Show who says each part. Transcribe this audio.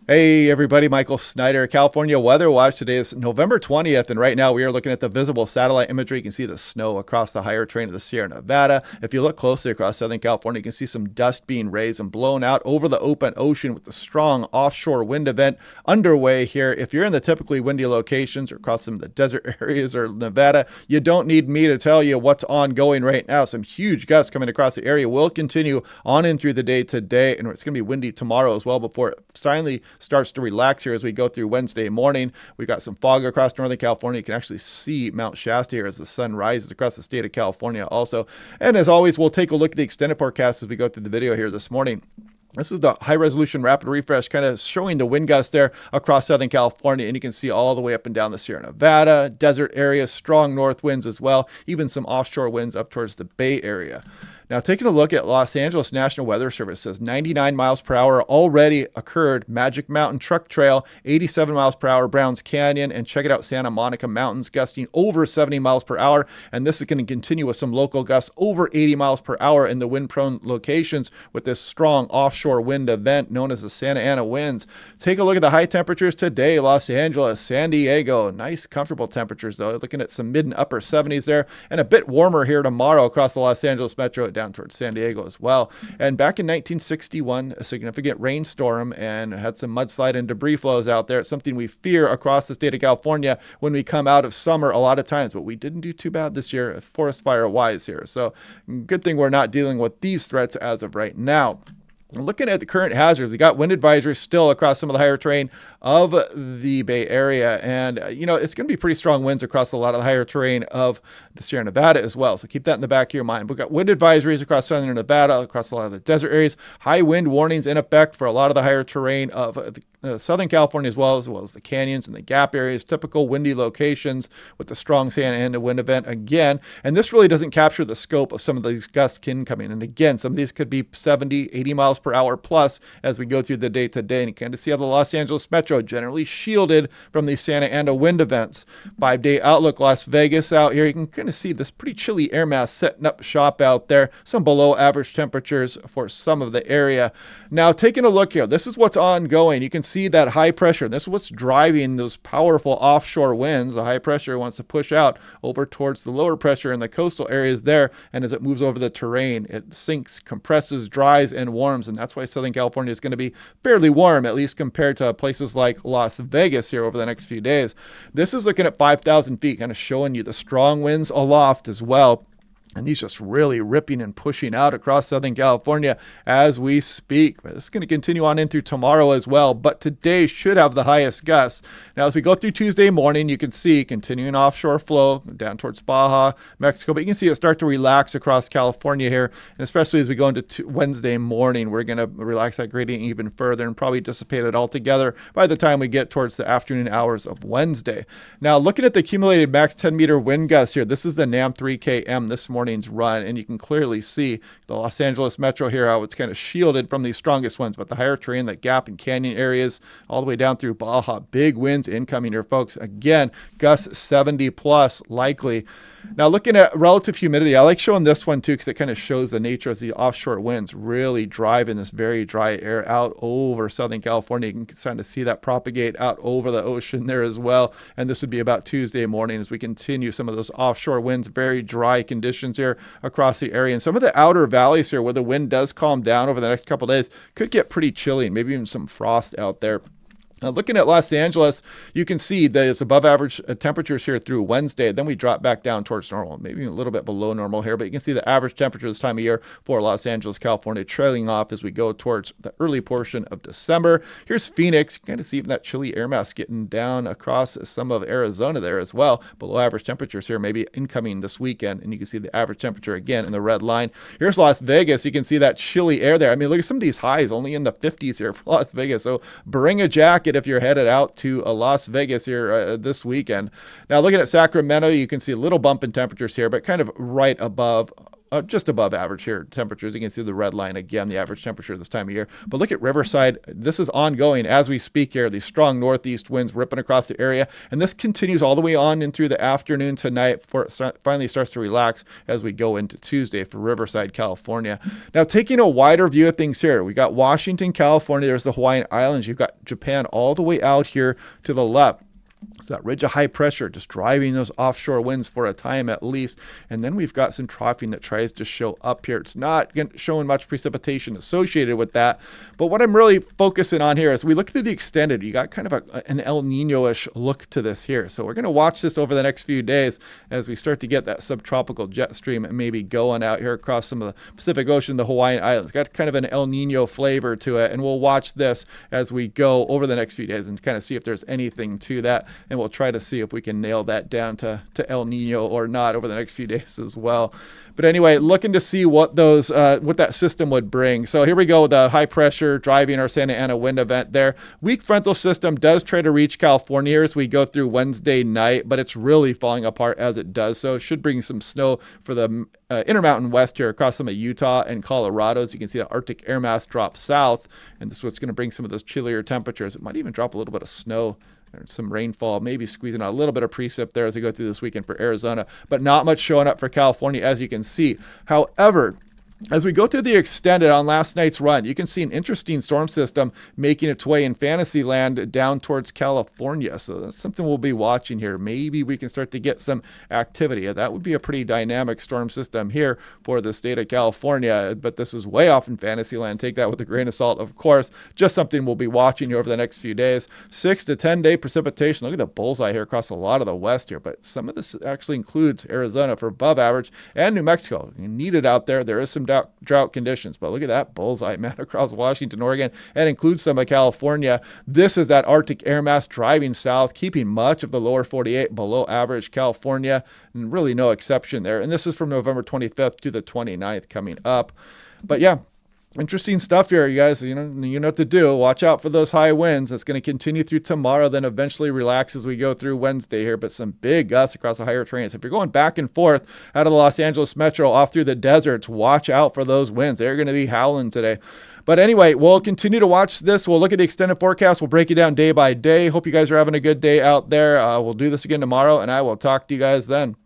Speaker 1: Hey everybody, Michael Snyder, California Weather Watch. Today is November 20th, and right now we are looking at the visible satellite imagery. You can see the snow across the higher terrain of the Sierra Nevada. If you look closely across Southern California, you can see some dust being raised and blown out over the open ocean with the strong offshore wind event underway here. If you're in the typically windy locations or across some of the desert areas or Nevada, you don't need me to tell you what's ongoing right now. Some huge gusts coming across the area will continue on in through the day today, and it's going to be windy tomorrow as well before it finally starts to relax here as we go through Wednesday morning. We've got some fog across Northern California. You can actually see Mount Shasta here as the sun rises across the state of California also. And as always, we'll take a look at the extended forecast as we go through the video here this morning. This is the high resolution rapid refresh kind of showing the wind gusts there across Southern California. And you can see all the way up and down the Sierra Nevada, desert areas, strong north winds as well, even some offshore winds up towards the Bay Area. Now, taking a look at Los Angeles National Weather Service says 99 miles per hour already occurred. Magic Mountain Truck Trail, 87 miles per hour, Browns Canyon, and check it out, Santa Monica Mountains gusting over 70 miles per hour. And this is going to continue with some local gusts over 80 miles per hour in the wind-prone locations with this strong offshore wind event known as the Santa Ana winds. Take a look at the high temperatures today. Los Angeles, San Diego, nice comfortable temperatures though. Looking at some mid and upper 70s there, and a bit warmer here tomorrow across the Los Angeles metro down towards San Diego as well. And back in 1961, a significant rainstorm and had some mudslide and debris flows out there. It's something we fear across the state of California when we come out of summer a lot of times, but we didn't do too bad this year forest fire wise here. So good thing we're not dealing with these threats as of right now. Looking at the current hazards, we got wind advisories still across some of the higher terrain of the Bay Area. And, it's going to be pretty strong winds across a lot of the higher terrain of the Sierra Nevada as well. So keep that in the back of your mind. We've got wind advisories across southern Nevada, across a lot of the desert areas, high wind warnings in effect for a lot of the higher terrain of Southern California as well as the canyons and the gap areas, typical windy locations with the strong Santa Ana wind event again. And this really doesn't capture the scope of some of these gusts coming. And again, some of these could be 70, 80 miles per hour plus as we go through the day to day. And you kind of see how the Los Angeles metro generally shielded from these Santa Ana wind events. 5-day outlook, Las Vegas out here. You can kind of see this pretty chilly air mass setting up shop out there. Some below average temperatures for some of the area. Now, taking a look here, this is what's ongoing. You can see that high pressure. This is what's driving those powerful offshore winds. The high pressure wants to push out over towards the lower pressure in the coastal areas there. And as it moves over the terrain, it sinks, compresses, dries, and warms. And that's why Southern California is going to be fairly warm, at least compared to places like Las Vegas here over the next few days. This is looking at 5,000 feet, kind of showing you the strong winds aloft as well. And these just really ripping and pushing out across Southern California as we speak. This is going to continue on in through tomorrow as well, but today should have the highest gusts. Now, as we go through Tuesday morning, you can see continuing offshore flow down towards Baja, Mexico, but you can see it start to relax across California here. And especially as we go into Wednesday morning, we're going to relax that gradient even further and probably dissipate it altogether by the time we get towards the afternoon hours of Wednesday. Now, looking at the accumulated max 10-meter wind gusts here, this is the NAM 3KM this morning's run, and you can clearly see the Los Angeles metro here, how it's kind of shielded from these strongest winds, but the higher terrain, that gap and canyon areas, all the way down through Baja, big winds incoming here, folks. Again, gusts 70 plus likely. Now, looking at relative humidity, I like showing this one too because it kind of shows the nature of the offshore winds really driving this very dry air out over Southern California. You can kind of see that propagate out over the ocean there as well. And this would be about Tuesday morning as we continue some of those offshore winds, very dry conditions here across the area. And some of the outer valleys here where the wind does calm down over the next couple of days could get pretty chilly and maybe even some frost out there. Now, looking at Los Angeles, you can see there's above average temperatures here through Wednesday. Then we drop back down towards normal, maybe a little bit below normal here. But you can see the average temperature this time of year for Los Angeles, California, trailing off as we go towards the early portion of December. Here's Phoenix. You kind of see that chilly air mass getting down across some of Arizona there as well. Below average temperatures here, maybe incoming this weekend. And you can see the average temperature again in the red line. Here's Las Vegas. You can see that chilly air there. I mean, look at some of these highs only in the 50s here for Las Vegas. So bring a jacket if you're headed out to Las Vegas here this weekend. Now, looking at Sacramento, you can see a little bump in temperatures here, but kind of right above just above average here temperatures. You can see the red line again, the average temperature this time of year. But look at Riverside. This is ongoing as we speak here. These strong northeast winds ripping across the area. And this continues all the way on in through the afternoon tonight before it finally starts to relax as we go into Tuesday for Riverside, California. Now, taking a wider view of things here, we got Washington, California. There's the Hawaiian Islands. You've got Japan all the way out here to the left. So that ridge of high pressure just driving those offshore winds for a time at least. And then we've got some troughing that tries to show up here. It's not showing much precipitation associated with that. But what I'm really focusing on here is we look at the extended. You got kind of an El Nino-ish look to this here. So we're going to watch this over the next few days as we start to get that subtropical jet stream maybe going out here across some of the Pacific Ocean, the Hawaiian Islands. Got kind of an El Nino flavor to it. And we'll watch this as we go over the next few days and kind of see if there's anything to that. And we'll try to see if we can nail that down to El Nino or not over the next few days as well. But anyway, looking to see what what that system would bring. So here we go with the high pressure driving our Santa Ana wind event there. Weak frontal system does try to reach California here as we go through Wednesday night, but it's really falling apart as it does so. It should bring some snow for the Intermountain West here across some of Utah and Colorado. As you can see, the Arctic air mass drop south, and this is what's going to bring some of those chillier temperatures. It might even drop a little bit of snow. There's some rainfall, maybe squeezing out a little bit of precip there as we go through this weekend for Arizona, but not much showing up for California, as you can see. However, as we go through the extended on last night's run, you can see an interesting storm system making its way in Fantasyland down towards California. So that's something we'll be watching here. Maybe we can start to get some activity. That would be a pretty dynamic storm system here for the state of California. But this is way off in Fantasyland. Take that with a grain of salt, of course. Just something we'll be watching here over the next few days. 6 to 10 day precipitation. Look at the bullseye here across a lot of the west here. But some of this actually includes Arizona for above average and New Mexico. You need it out there. There is some drought conditions, but look at that bullseye, man, across Washington, Oregon, and includes some of California. This is that Arctic air mass driving south, keeping much of the lower 48 below average California, and really no exception there. And this is from November 25th to the 29th coming up. But yeah, interesting stuff here, you guys. You know what to do. Watch out for those high winds. That's going to continue through tomorrow, then eventually relax as we go through Wednesday here. But some big gusts across the higher terrains. If you're going back and forth out of the Los Angeles metro off through the deserts, watch out for those winds. They're going to be howling today. But anyway, we'll continue to watch this. We'll look at the extended forecast. We'll break it down day by day. Hope you guys are having a good day out there. We'll do this again tomorrow, and I will talk to you guys then.